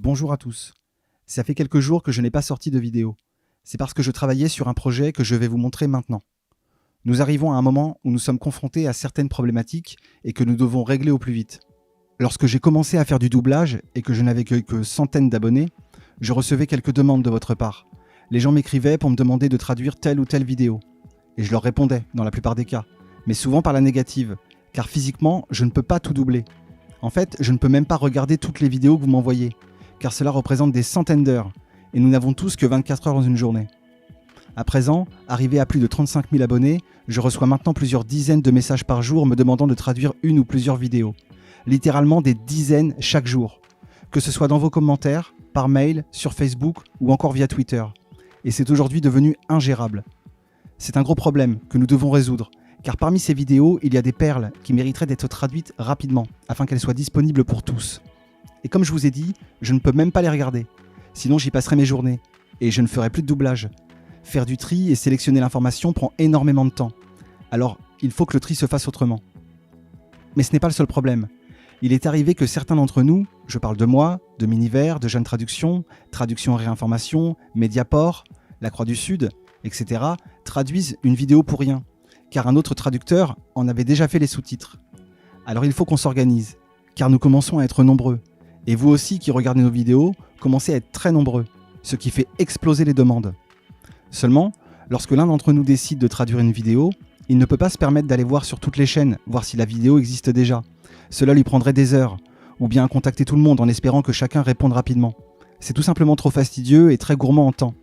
Bonjour à tous. Ça fait quelques jours que je n'ai pas sorti de vidéo. C'est parce que je travaillais sur un projet que je vais vous montrer maintenant. Nous arrivons à un moment où nous sommes confrontés à certaines problématiques et que nous devons régler au plus vite. Lorsque j'ai commencé à faire du doublage et que je n'avais que centaines d'abonnés, je recevais quelques demandes de votre part. Les gens m'écrivaient pour me demander de traduire telle ou telle vidéo. Et je leur répondais, dans la plupart des cas, mais souvent par la négative, car physiquement, je ne peux pas tout doubler. En fait, je ne peux même pas regarder toutes les vidéos que vous m'envoyez, car cela représente des centaines d'heures, et nous n'avons tous que 24 heures dans une journée. À présent, arrivé à plus de 35 000 abonnés, je reçois maintenant plusieurs dizaines de messages par jour me demandant de traduire une ou plusieurs vidéos. Littéralement des dizaines chaque jour. Que ce soit dans vos commentaires, par mail, sur Facebook ou encore via Twitter. Et c'est aujourd'hui devenu ingérable. C'est un gros problème que nous devons résoudre, car parmi ces vidéos, il y a des perles qui mériteraient d'être traduites rapidement, afin qu'elles soient disponibles pour tous. Et comme je vous ai dit, je ne peux même pas les regarder. Sinon j'y passerai mes journées, et je ne ferai plus de doublage. Faire du tri et sélectionner l'information prend énormément de temps. Alors, il faut que le tri se fasse autrement. Mais ce n'est pas le seul problème. Il est arrivé que certains d'entre nous, je parle de moi, de Miniver, de Jeune Traduction, Traduction et Réinformation, Mediaport, La Croix du Sud, etc., traduisent une vidéo pour rien, car un autre traducteur en avait déjà fait les sous-titres. Alors il faut qu'on s'organise, car nous commençons à être nombreux. Et vous aussi qui regardez nos vidéos, commencez à être très nombreux, ce qui fait exploser les demandes. Seulement, lorsque l'un d'entre nous décide de traduire une vidéo, il ne peut pas se permettre d'aller voir sur toutes les chaînes, voir si la vidéo existe déjà. Cela lui prendrait des heures, ou bien contacter tout le monde en espérant que chacun réponde rapidement. C'est tout simplement trop fastidieux et très gourmand en temps.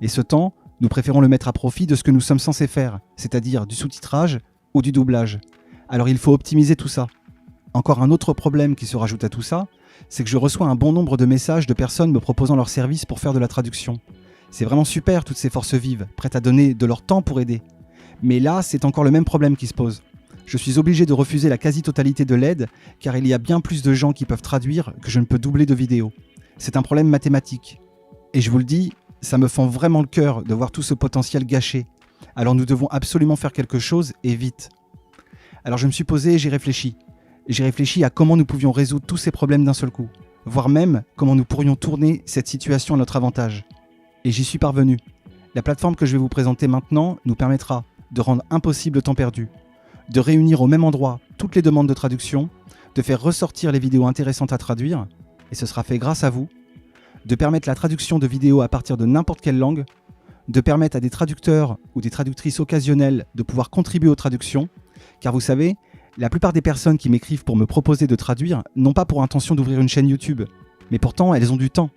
Et ce temps, nous préférons le mettre à profit de ce que nous sommes censés faire, c'est-à-dire du sous-titrage ou du doublage. Alors il faut optimiser tout ça. Encore un autre problème qui se rajoute à tout ça, c'est que je reçois un bon nombre de messages de personnes me proposant leur service pour faire de la traduction. C'est vraiment super toutes ces forces vives, prêtes à donner de leur temps pour aider. Mais là, c'est encore le même problème qui se pose. Je suis obligé de refuser la quasi-totalité de l'aide, car il y a bien plus de gens qui peuvent traduire que je ne peux doubler de vidéos. C'est un problème mathématique. Et je vous le dis, ça me fend vraiment le cœur de voir tout ce potentiel gâché. Alors nous devons absolument faire quelque chose, et vite. Alors je me suis posé et j'ai réfléchi. J'ai réfléchi à comment nous pouvions résoudre tous ces problèmes d'un seul coup, voire même comment nous pourrions tourner cette situation à notre avantage. Et j'y suis parvenu. La plateforme que je vais vous présenter maintenant nous permettra de rendre impossible le temps perdu, de réunir au même endroit toutes les demandes de traduction, de faire ressortir les vidéos intéressantes à traduire, et ce sera fait grâce à vous, de permettre la traduction de vidéos à partir de n'importe quelle langue, de permettre à des traducteurs ou des traductrices occasionnelles de pouvoir contribuer aux traductions, car vous savez, la plupart des personnes qui m'écrivent pour me proposer de traduire n'ont pas pour intention d'ouvrir une chaîne YouTube, mais pourtant elles ont du temps.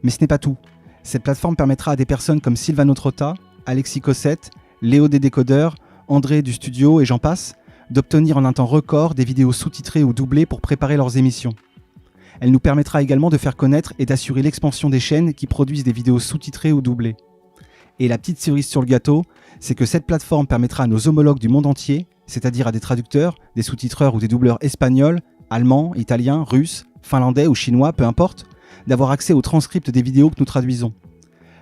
Mais ce n'est pas tout. Cette plateforme permettra à des personnes comme Sylvano Trotta, Alexis Cossette, Léo des Décodeurs, André du Studio et j'en passe, d'obtenir en un temps record des vidéos sous-titrées ou doublées pour préparer leurs émissions. Elle nous permettra également de faire connaître et d'assurer l'expansion des chaînes qui produisent des vidéos sous-titrées ou doublées. Et la petite cerise sur le gâteau, c'est que cette plateforme permettra à nos homologues du monde entier, c'est-à-dire à des traducteurs, des sous-titreurs ou des doubleurs espagnols, allemands, italiens, russes, finlandais ou chinois, peu importe, d'avoir accès au transcript des vidéos que nous traduisons.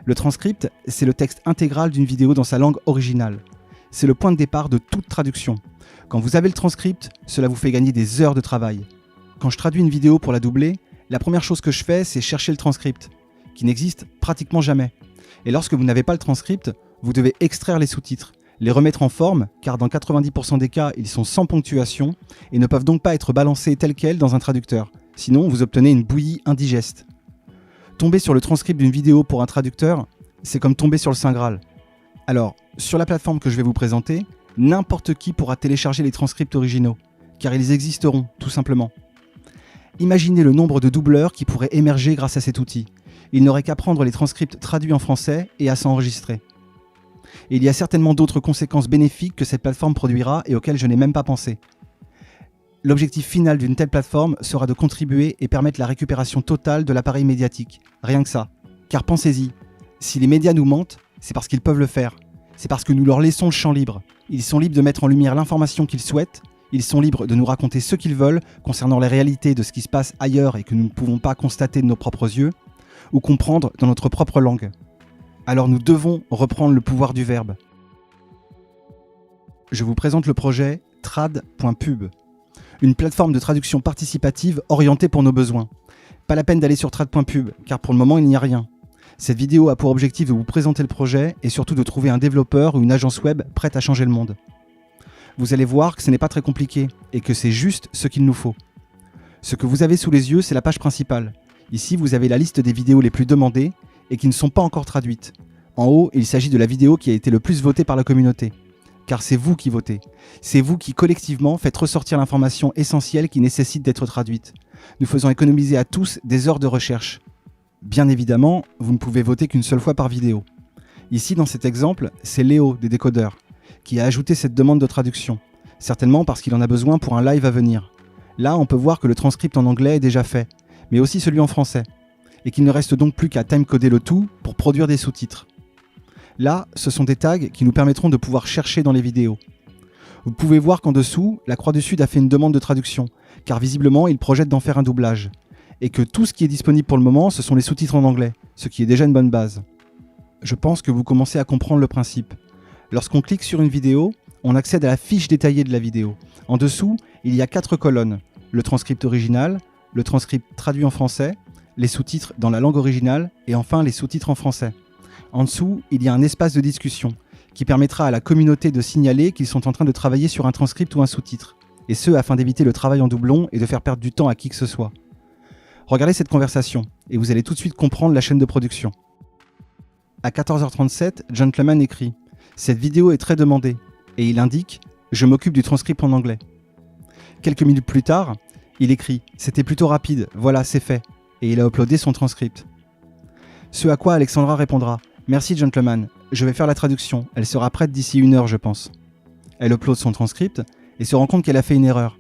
Le transcript, c'est le texte intégral d'une vidéo dans sa langue originale. C'est le point de départ de toute traduction. Quand vous avez le transcript, cela vous fait gagner des heures de travail. Quand je traduis une vidéo pour la doubler, la première chose que je fais, c'est chercher le transcript, qui n'existe pratiquement jamais. Et lorsque vous n'avez pas le transcript, vous devez extraire les sous-titres, les remettre en forme, car dans 90% des cas, ils sont sans ponctuation et ne peuvent donc pas être balancés tels quels dans un traducteur. Sinon, vous obtenez une bouillie indigeste. Tomber sur le transcript d'une vidéo pour un traducteur, c'est comme tomber sur le Saint Graal. Alors, sur la plateforme que je vais vous présenter, n'importe qui pourra télécharger les transcripts originaux, car ils existeront, tout simplement. Imaginez le nombre de doubleurs qui pourraient émerger grâce à cet outil. Ils n'auraient qu'à prendre les transcripts traduits en français et à s'enregistrer. Et il y a certainement d'autres conséquences bénéfiques que cette plateforme produira et auxquelles je n'ai même pas pensé. L'objectif final d'une telle plateforme sera de contribuer et permettre la récupération totale de l'appareil médiatique. Rien que ça. Car pensez-y, si les médias nous mentent, c'est parce qu'ils peuvent le faire. C'est parce que nous leur laissons le champ libre. Ils sont libres de mettre en lumière l'information qu'ils souhaitent. Ils sont libres de nous raconter ce qu'ils veulent concernant la réalité de ce qui se passe ailleurs et que nous ne pouvons pas constater de nos propres yeux, ou comprendre dans notre propre langue. Alors nous devons reprendre le pouvoir du verbe. Je vous présente le projet trad.pub, une plateforme de traduction participative orientée pour nos besoins. Pas la peine d'aller sur trad.pub, car pour le moment il n'y a rien. Cette vidéo a pour objectif de vous présenter le projet et surtout de trouver un développeur ou une agence web prête à changer le monde. Vous allez voir que ce n'est pas très compliqué et que c'est juste ce qu'il nous faut. Ce que vous avez sous les yeux, c'est la page principale. Ici, vous avez la liste des vidéos les plus demandées et qui ne sont pas encore traduites. En haut, il s'agit de la vidéo qui a été le plus votée par la communauté. Car c'est vous qui votez. C'est vous qui, collectivement, faites ressortir l'information essentielle qui nécessite d'être traduite. Nous faisons économiser à tous des heures de recherche. Bien évidemment, vous ne pouvez voter qu'une seule fois par vidéo. Ici, dans cet exemple, c'est Léo des décodeurs qui a ajouté cette demande de traduction, certainement parce qu'il en a besoin pour un live à venir. Là, on peut voir que le transcript en anglais est déjà fait, mais aussi celui en français, et qu'il ne reste donc plus qu'à timecoder le tout pour produire des sous-titres. Là, ce sont des tags qui nous permettront de pouvoir chercher dans les vidéos. Vous pouvez voir qu'en dessous, la Croix du Sud a fait une demande de traduction, car visiblement, il projette d'en faire un doublage, et que tout ce qui est disponible pour le moment, ce sont les sous-titres en anglais, ce qui est déjà une bonne base. Je pense que vous commencez à comprendre le principe. Lorsqu'on clique sur une vidéo, on accède à la fiche détaillée de la vidéo. En dessous, il y a 4 colonnes. Le transcript original, le transcript traduit en français, les sous-titres dans la langue originale et enfin les sous-titres en français. En dessous, il y a un espace de discussion qui permettra à la communauté de signaler qu'ils sont en train de travailler sur un transcript ou un sous-titre. Et ce, afin d'éviter le travail en doublon et de faire perdre du temps à qui que ce soit. Regardez cette conversation et vous allez tout de suite comprendre la chaîne de production. À 14h37, Gentleman écrit « Cette vidéo est très demandée » et il indique « Je m'occupe du transcript en anglais ». Quelques minutes plus tard, il écrit « C'était plutôt rapide, voilà, c'est fait » et il a uploadé son transcript. Ce à quoi Alexandra répondra « Merci Gentleman, je vais faire la traduction, elle sera prête d'ici 1 heure je pense ». Elle upload son transcript et se rend compte qu'elle a fait une erreur.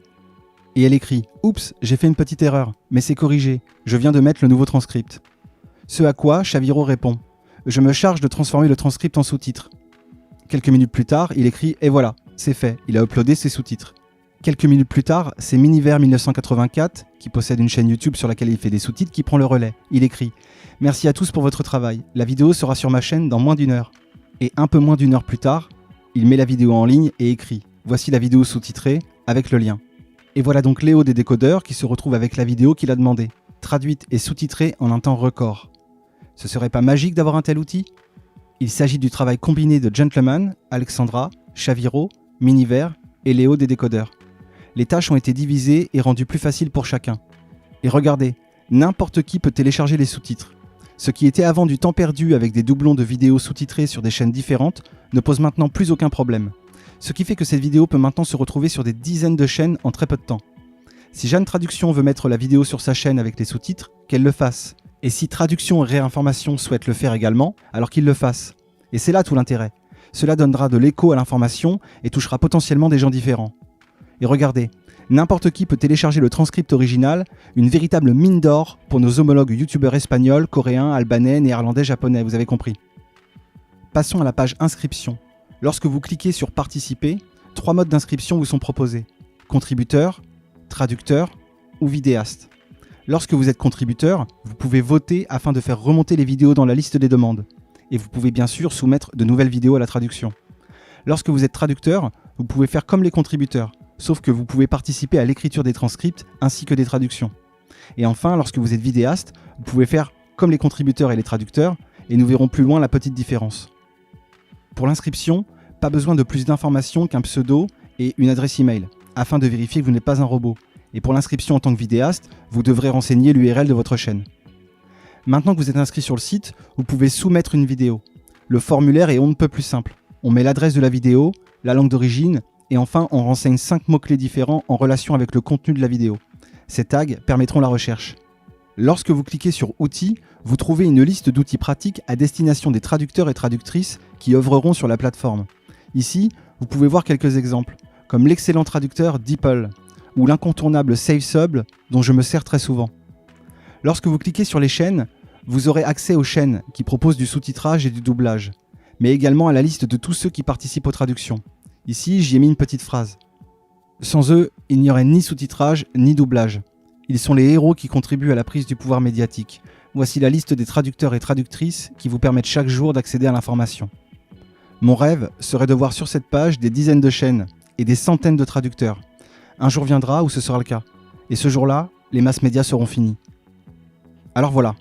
Et elle écrit « Oups, j'ai fait une petite erreur, mais c'est corrigé, je viens de mettre le nouveau transcript ». Ce à quoi Chaviro répond « Je me charge de transformer le transcript en sous-titres ». Quelques minutes plus tard, il écrit « Et voilà, c'est fait, il a uploadé ses sous-titres ». Quelques minutes plus tard, c'est Miniver1984, qui possède une chaîne YouTube sur laquelle il fait des sous-titres, qui prend le relais. Il écrit « Merci à tous pour votre travail, la vidéo sera sur ma chaîne dans moins d'1 heure ». Et un peu moins d'1 heure plus tard, il met la vidéo en ligne et écrit « Voici la vidéo sous-titrée, avec le lien ». Et voilà donc Léo des décodeurs qui se retrouve avec la vidéo qu'il a demandée, traduite et sous-titrée en un temps record. Ce serait pas magique d'avoir un tel outil ? Il s'agit du travail combiné de Gentleman, Alexandra, Chaviro, Miniver et Léo des décodeurs. Les tâches ont été divisées et rendues plus faciles pour chacun. Et regardez, n'importe qui peut télécharger les sous-titres. Ce qui était avant du temps perdu avec des doublons de vidéos sous-titrées sur des chaînes différentes ne pose maintenant plus aucun problème. Ce qui fait que cette vidéo peut maintenant se retrouver sur des dizaines de chaînes en très peu de temps. Si Jeanne Traduction veut mettre la vidéo sur sa chaîne avec les sous-titres, qu'elle le fasse. Et si Traduction et Réinformation souhaitent le faire également, alors qu'ils le fassent. Et c'est là tout l'intérêt. Cela donnera de l'écho à l'information et touchera potentiellement des gens différents. Et regardez, n'importe qui peut télécharger le transcript original, une véritable mine d'or pour nos homologues youtubeurs espagnols, coréens, albanais, néerlandais, japonais, vous avez compris. Passons à la page inscription. Lorsque vous cliquez sur participer, 3 modes d'inscription vous sont proposés. Contributeur, traducteur ou vidéaste. Lorsque vous êtes contributeur, vous pouvez voter afin de faire remonter les vidéos dans la liste des demandes. Et vous pouvez bien sûr soumettre de nouvelles vidéos à la traduction. Lorsque vous êtes traducteur, vous pouvez faire comme les contributeurs, sauf que vous pouvez participer à l'écriture des transcripts ainsi que des traductions. Et enfin, lorsque vous êtes vidéaste, vous pouvez faire comme les contributeurs et les traducteurs, et nous verrons plus loin la petite différence. Pour l'inscription, pas besoin de plus d'informations qu'un pseudo et une adresse email, afin de vérifier que vous n'êtes pas un robot. Et pour l'inscription en tant que vidéaste, vous devrez renseigner l'URL de votre chaîne. Maintenant que vous êtes inscrit sur le site, vous pouvez soumettre une vidéo. Le formulaire est on ne peut plus simple. On met l'adresse de la vidéo, la langue d'origine, et enfin on renseigne 5 mots-clés différents en relation avec le contenu de la vidéo. Ces tags permettront la recherche. Lorsque vous cliquez sur Outils, vous trouvez une liste d'outils pratiques à destination des traducteurs et traductrices qui œuvreront sur la plateforme. Ici, vous pouvez voir quelques exemples, comme l'excellent traducteur DeepL, ou l'incontournable SaveSub dont je me sers très souvent. Lorsque vous cliquez sur les chaînes, vous aurez accès aux chaînes qui proposent du sous-titrage et du doublage, mais également à la liste de tous ceux qui participent aux traductions. Ici, j'y ai mis une petite phrase. Sans eux, il n'y aurait ni sous-titrage ni doublage. Ils sont les héros qui contribuent à la prise du pouvoir médiatique. Voici la liste des traducteurs et traductrices qui vous permettent chaque jour d'accéder à l'information. Mon rêve serait de voir sur cette page des dizaines de chaînes et des centaines de traducteurs. Un jour viendra où ce sera le cas. Et ce jour-là, les masses médias seront finis. Alors voilà,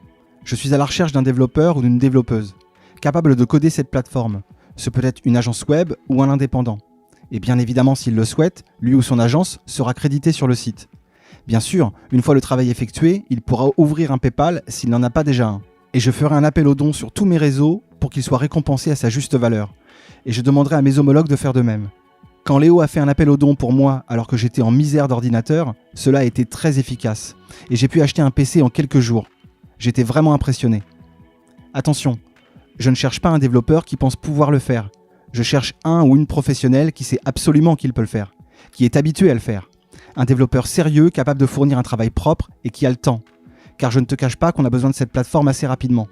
je suis à la recherche d'un développeur ou d'une développeuse, capable de coder cette plateforme. Ce peut être une agence web ou un indépendant. Et bien évidemment, s'il le souhaite, lui ou son agence sera crédité sur le site. Bien sûr, une fois le travail effectué, il pourra ouvrir un PayPal s'il n'en a pas déjà un. Et je ferai un appel aux dons sur tous mes réseaux pour qu'il soit récompensé à sa juste valeur. Et je demanderai à mes homologues de faire de même. Quand Léo a fait un appel aux dons pour moi alors que j'étais en misère d'ordinateur, cela a été très efficace. Et j'ai pu acheter un PC en quelques jours. J'étais vraiment impressionné. Attention, je ne cherche pas un développeur qui pense pouvoir le faire. Je cherche un ou une professionnelle qui sait absolument qu'il peut le faire, qui est habitué à le faire. Un développeur sérieux, capable de fournir un travail propre et qui a le temps. Car je ne te cache pas qu'on a besoin de cette plateforme assez rapidement.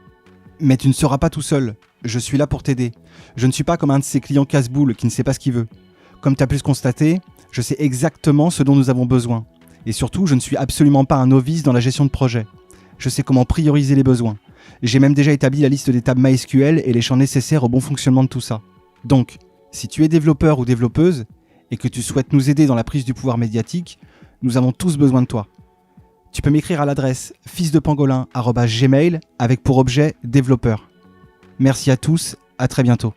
Mais tu ne seras pas tout seul. Je suis là pour t'aider. Je ne suis pas comme un de ces clients casse-boules qui ne sait pas ce qu'il veut. Comme tu as pu le constater, je sais exactement ce dont nous avons besoin. Et surtout, je ne suis absolument pas un novice dans la gestion de projet. Je sais comment prioriser les besoins. J'ai même déjà établi la liste des tables MySQL et les champs nécessaires au bon fonctionnement de tout ça. Donc, si tu es développeur ou développeuse et que tu souhaites nous aider dans la prise du pouvoir médiatique, nous avons tous besoin de toi. Tu peux m'écrire à l'adresse fils-de-pangolin@gmail.com avec pour objet développeur. Merci à tous, à très bientôt.